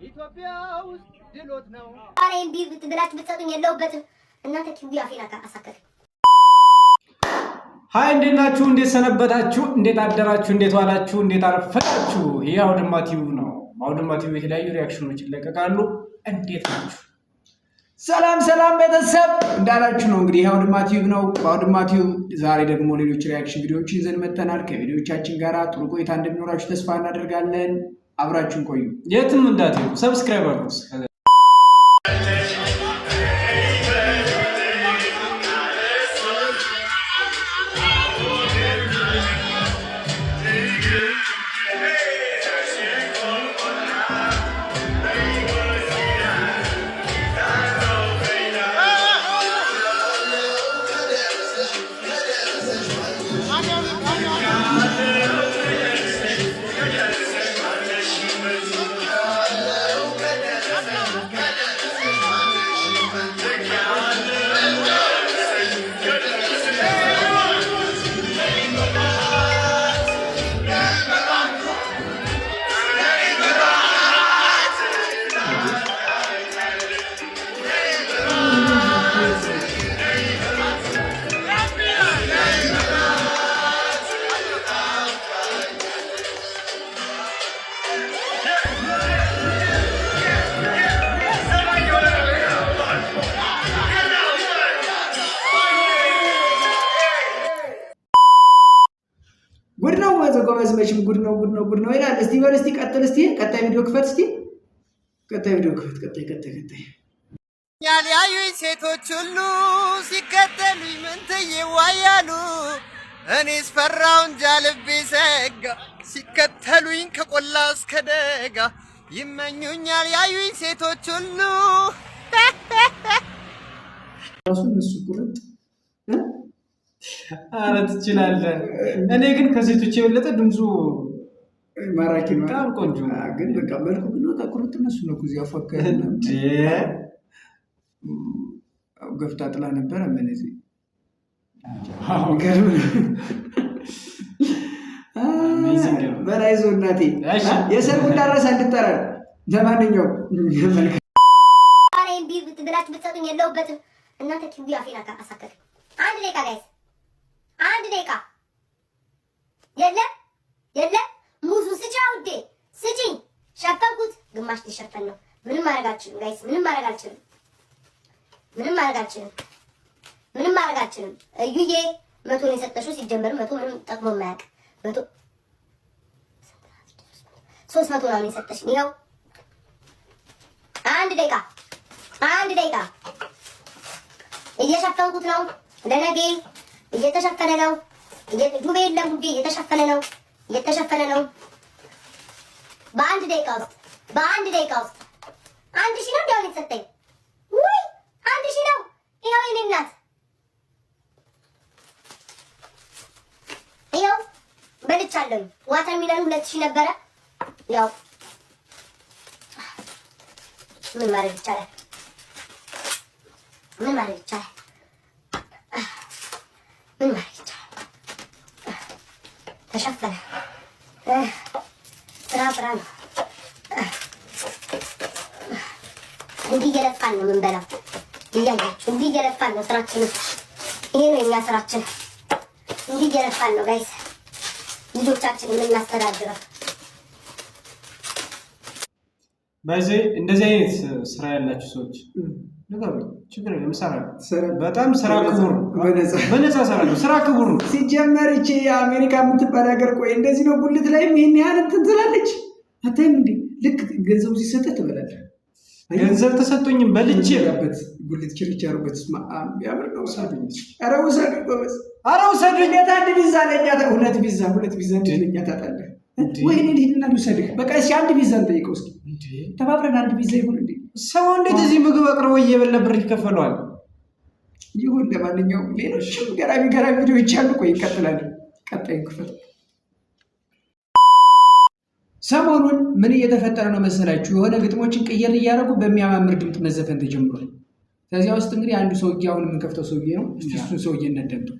ኢትዮጵያ ውስጥ ድሎት ነው። አሬን ቢብ ትብላችሁ ብትሰጡኝ የለውበትም እናንተ ኪዊ አፌና አሳከተ። ሃይ እንዴት ናችሁ? እንዴት ሰነበታችሁ? እንዴት አደራችሁ? እንዴት ዋላችሁ? እንዴት አረፈዳችሁ? ይሄ አውድማ ቲዩብ ነው። አውድማ ቲዩብ የተለያዩ ሪአክሽኖች ይለቀቃሉ። እንዴት ናችሁ? ሰላም ሰላም ቤተሰብ እንዳላችሁ ነው። እንግዲህ አውድማ ቲዩብ ነው። በአውድማ ቲዩብ ዛሬ ደግሞ ሌሎች ሪአክሽን ቪዲዮዎችን ይዘን መጥተናል። ከቪዲዮዎቻችን ጋር ጥሩ ቆይታ እንደሚኖራችሁ ተስፋ እናደርጋለን። አብራችሁን ቆዩ። የትም እንዳትሄዱ ሰብስክራይብ አድርጉ። ጉድ ነው ወዘጎበዝ መቼም ጉድ ነው ይላል። እስቲ በል እስቲ ቀጥል። እስቲ ቀጣይ ቪዲዮ ክፈት። እስቲ ቀጣይ ቪዲዮ ክፈት። ቀጣይ ያልያዩኝ ሴቶች ሁሉ ሲከተሉኝ ምን ትይዋያሉ? እኔስ ፈራው እንጃ ልቤ ሰጋ። ሲከተሉኝ ከቆላ እስከ ደጋ ይመኙኛል ያዩኝ ሴቶች ሁሉ። ራሱ እሱ ቁርጥ አረ ትችላለህ። እኔ ግን ከሴቶች የበለጠ ድምፁ ማራኪ ነው። በጣም ቆንጆ ግን በቃ መልኩ ግን በጣም ቁርጥ እነሱ ነው እዚህ አፈከረና ገፍታ ጥላ ነበር። ምን እዚህ ገርም በላይዞ እናቴ የሰርጉ እንዳረሰ እንድጠራ ለማንኛውም አሬን ቢብ ትብላችሁ ብትሰጡኝ የለውበትም እናንተ ኪዊ አፌና አሳከተ። አንድ ደቂቃ ጋይስ፣ አንድ ደቂቃ። የለ ሙዙ ስጪ ውዴ ስጪኝ። ሸፈንኩት፣ ግማሽ ሊሸፈን ነው። ምንም ማድረግ አልችልም ጋይስ፣ ምንም ማድረግ አልችልም። እዩዬ 100 ነው የሰጠሽው። ሲጀመር 100 ምንም ጠቅሞ የማያውቅ 300 ነው የሰጠሽኝ። ይኸው አንድ ደቂቃ እየሸፈንኩት ነው። ለነገ እየተሸፈነ ነው። ዱቤ የለም ጉዴ፣ እየተሸፈነ ነው። በአንድ ደቂቃ ውስጥ 1000 ነው እንዲያው የተሰጠኝ። ውይ 1000 ነው። ይኸው የኔ እናት ይኸው በልቻለሁ። ዋተር ሚለኑ 2000 ነበረ። ያው ምን ማድረግ ይቻላል? ተሸፈነ። ስራ ነው። እንዲህ እየለፋን ነው የምንበላው። እያያችሁ እንዲህ እየለፋን ነው ስራችን። ይሄ ነው የኛ ስራችን። እንዲህ እየለፋን ነው ጋይስ ልጆቻችንን የምናስተዳድረው። በዚህ እንደዚህ አይነት ስራ ያላችሁ ሰዎች ነገሩ ችግር የለም። በጣም ስራ ክቡር ነው። በነፃ ስራ ክቡር ነው። ሲጀመር እቺ የአሜሪካ የምትባል ሀገር ቆይ እንደዚህ ነው። ጉልት ላይም ይሄን ያህል እንትን ትላለች። አታይም እንዴ? ልክ ገንዘቡ ሲሰጥህ ትበላለህ። ገንዘብ ተሰጥቶኝም በልቼ ያለበት ጉልት ችርቻሩበት ያምር ነው። ሳዱኝ ኧረ ውሰዱኝ። አንድ ቪዛ ለኛ ሁለት ቪዛ እንደኛ ታጣለህ ወይ? እኔ ልሂድና ልውሰድህ። በቃ እሺ አንድ ቪዛ እንጠይቀው እስኪ ተባብረን አንድ ቪዛ ይሁን እንዴ? ሰው እንዴት እዚህ ምግብ አቅርቦ እየበላ ብር ይከፈለዋል? ይሁን። ለማንኛውም ሌሎችም ገራሚ ቪዲዮዎች አሉ። ቆይ ይቀጥላል። ቀጣይ ክፍል ሰሞኑን ምን እየተፈጠረ ነው መሰላችሁ? የሆነ ግጥሞችን ቅየር እያደረጉ በሚያማምር ድምፅ መዘፈን ተጀምሯል። ከዚያ ውስጥ እንግዲህ አንዱ ሰውዬ አሁን የምንከፍተው ሰውዬ ነው። እስቲ እሱን ሰውዬ እናዳምጠው።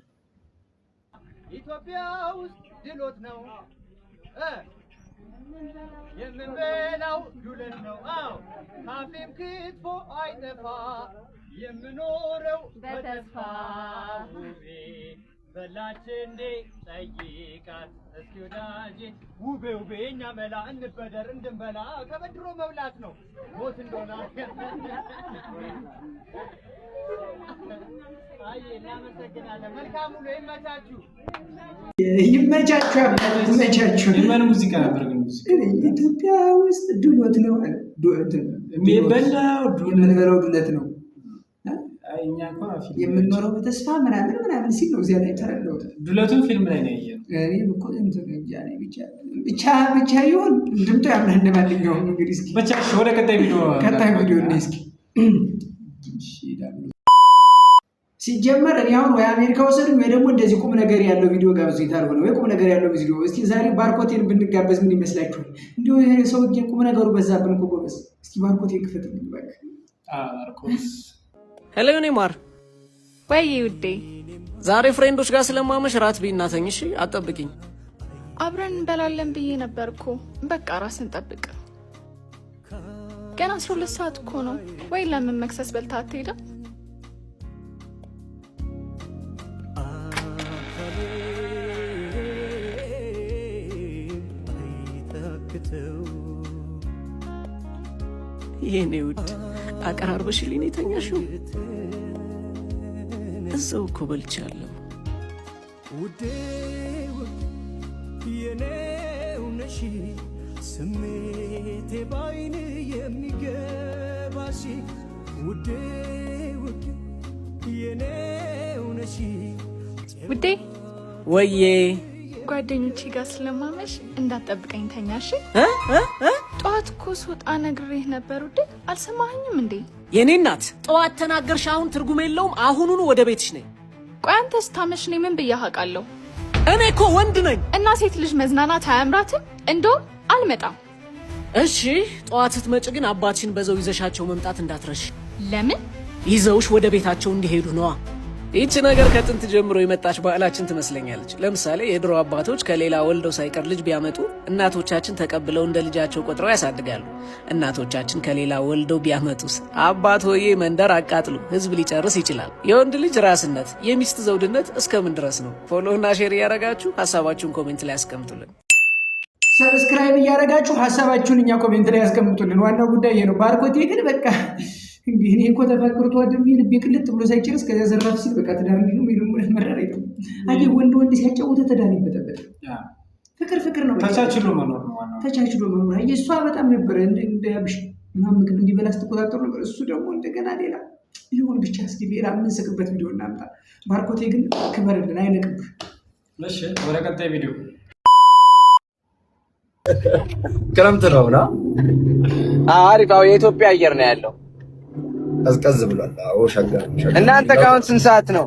ኢትዮጵያ ውስጥ ድሎት ነው የምንበላው ዱለት ነው ካፌም ክትፎ አይጠፋ የምኖረው በተስፋ በላች እንዴ ጠይቃት እስኪ ወዳጄ ውቤ እኛ መላ እንበደር እንድንበላ ከበድሮ መብላት ነው ሞት እንደሆነ አይ እናመሰግናለን። መልካም ሁሉ ይመቻችሁ። ይመቻችሁ። የማን ሙዚቃ ነበር ግን? ኢትዮጵያ ውስጥ ዱለት ነው የምንበላው ዱለት ነው እኛ እንኳን የምንኖረው በተስፋ ምናምን ሲል ነው እዚያ ላይ ተረዳሁት። ዱለቱን ፊልም ላይ ነው ያየነው። እኔም እኮ ብቻ ይሁን ድምጡ ያምናል። እንደማንኛውም እንግዲህ እስኪ ብቻ ወደ ቀጣይ ቪዲዮ ነው እስኪ ሲጀመር እኔ አሁን ወይ አሜሪካ ወሰዱኝ ወይ ደግሞ እንደዚህ ቁም ነገር ያለው ቪዲዮ ጋብዙኝ ታልሆነ ወይ ቁም ነገር ያለው ቪዲዮ። እስኪ ዛሬ ባርኮቴን ብንጋበዝ ምን ይመስላችኋል? እንዲሁ ይሄ ሰው ቁም ነገሩ በዛብን እኮ ጎበዝ። እስኪ ባርኮቴን ክፈትልኝ እባክህ። ባርኮት ሄሎ የኔ ማር። ወይ ውዴ፣ ዛሬ ፍሬንዶች ጋር ስለማመሽ ራት ቢናተኝ እሺ፣ አትጠብቂኝ። አብረን እንበላለን ብዬ ነበር እኮ። በቃ ራስን ጠብቅ። ገና 12 ሰዓት እኮ ነው። ወይ ለምን መክሰስ በልታ አትሄድም? የኔ ውድ አቀራርበሽልኝ ነው የተኛሽው? እዛው እኮ በልቻለሁ። ውዴ የኔው ነሽ ስሜቴ ባይን የሚገባሽ ውዴ የኔው ነሽ። ውዴ ወዬ ጓደኞቼ ጋር ስለማመሽ እንዳትጠብቀኝ ተኛሽ። ጠዋት እኮ ስወጣ ነግሬህ ነበር ውዴ፣ አልሰማኸኝም እንዴ? የኔ እናት ጠዋት ተናገርሽ፣ አሁን ትርጉም የለውም። አሁኑኑ ወደ ቤትሽ ነኝ። ቆይ አንተ ስታመሽ እኔ ምን ብዬሽ አውቃለሁ? እኔ እኮ ወንድ ነኝ። እና ሴት ልጅ መዝናናት አያምራትም? እንደውም አልመጣም። እሺ ጠዋት ስትመጭ ግን አባትሽን በዘው ይዘሻቸው መምጣት እንዳትረሽ። ለምን? ይዘውሽ ወደ ቤታቸው እንዲሄዱ ነዋ። ይህች ነገር ከጥንት ጀምሮ የመጣች ባህላችን ትመስለኛለች። ለምሳሌ የድሮ አባቶች ከሌላ ወልደው ሳይቀር ልጅ ቢያመጡ እናቶቻችን ተቀብለው እንደ ልጃቸው ቆጥረው ያሳድጋሉ። እናቶቻችን ከሌላ ወልደው ቢያመጡስ? አባት ሆዬ መንደር አቃጥሉ፣ ህዝብ ሊጨርስ ይችላል። የወንድ ልጅ ራስነት፣ የሚስት ዘውድነት እስከምን ድረስ ነው? ፎሎ እና ሼር እያረጋችሁ ሀሳባችሁን ኮሜንት ላይ ያስቀምጡልን። ሰብስክራይብ እያረጋችሁ ሀሳባችሁን እኛ ኮሜንት ላይ ያስቀምጡልን። ዋናው ጉዳይ ይሄ ነው። ባርኮቴ ግን በቃ እንግዲህ እኔ እኮ ተፈቅርቶ አድርጌ ልቤ ቅልጥ ብሎ ሳይጨርስ ከዚያ ዘራፍ ሲል በቃ ትዳር እንዲሁ የሚደሙለት መረር አይደለም። አየህ ወንድ ሲያጫውተ ትዳር ይበጠበጥ። ፍቅር ነው። ተቻችሎ መኖር ነው ዋናው። ተቻችሎ መኖር። አየህ እሷ በጣም ነበረ እንዳያብሽ ምናምን ምግብ እንዲበላ ስትቆጣጠሩ ነበር። እሱ ደግሞ እንደገና ሌላ ይሁን ብቻ። እስኪ ሌላ የምንስቅበት ቪዲዮ እናምጣ። ባርኮቴ ግን ክበርልን፣ አይነቅብህ። እሺ ወደ ቀጣይ ቪዲዮ። ክረምት ነውና አሪፍ። አዎ የኢትዮጵያ አየር ነው ያለው። ቀዝቀዝ ብሏል። አዎ ሸገር። እናንተ ጋር አሁን ስንት ሰዓት ነው?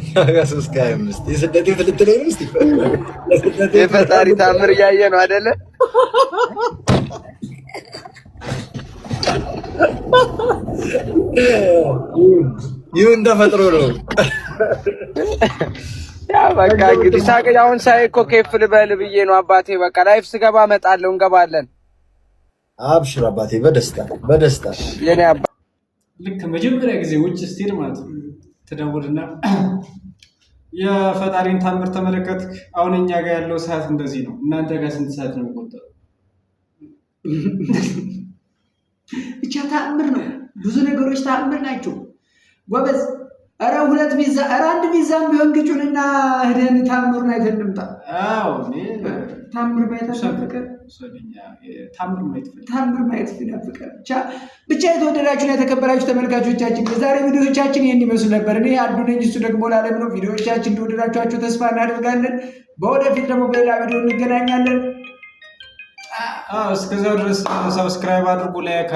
ከ3 ከ5 የስደት ፍልትለኝ ነው። እስቲ የፈጣሪ ታምር እያየ ነው አይደለ? ይሁን ተፈጥሮ ነው። ያ በቃ እንግዲህ ሳቀ። አሁን ሳይ እኮ ከፍ ልበል ብዬ ነው አባቴ። በቃ ላይፍ ስገባ እመጣለሁ፣ እንገባለን። አብሽር አባቴ፣ በደስታ የኔ አባ። ልክ መጀመሪያ ጊዜ ውጭ ስትሄድ ማለት ነው ትደውልና የፈጣሪን ታምር ተመለከትክ? አሁን እኛ ጋር ያለው ሰዓት እንደዚህ ነው፣ እናንተ ጋር ስንት ሰዓት ነው የሚቆጠረው? ብቻ ተአምር ነው። ብዙ ነገሮች ተአምር ናቸው ጎበዝ። ኧረ 2 ቪዛ፣ ኧረ 1 ቪዛም ቢሆን ግጩንና ሄደን ታምሩን አይተን እንምጣ። አዎ ታምር ማየት አፈቀር ታምር ማየት ፍቅር። ብቻ የተወደዳችሁና የተከበራችሁ ተመልካቾቻችን የዛሬ ቪዲዮዎቻችን ይህን ይመስሉ ነበር። እኔ አዱ ነኝ፣ እሱ ደግሞ ለዓለም ነው። ቪዲዮዎቻችን እንደወደዳችኋቸው ተስፋ እናደርጋለን። በወደፊት ደግሞ በሌላ ቪዲዮ እንገናኛለን። እስከዛው ድረስ ሰብስክራይብ አድርጉ፣ ላይክ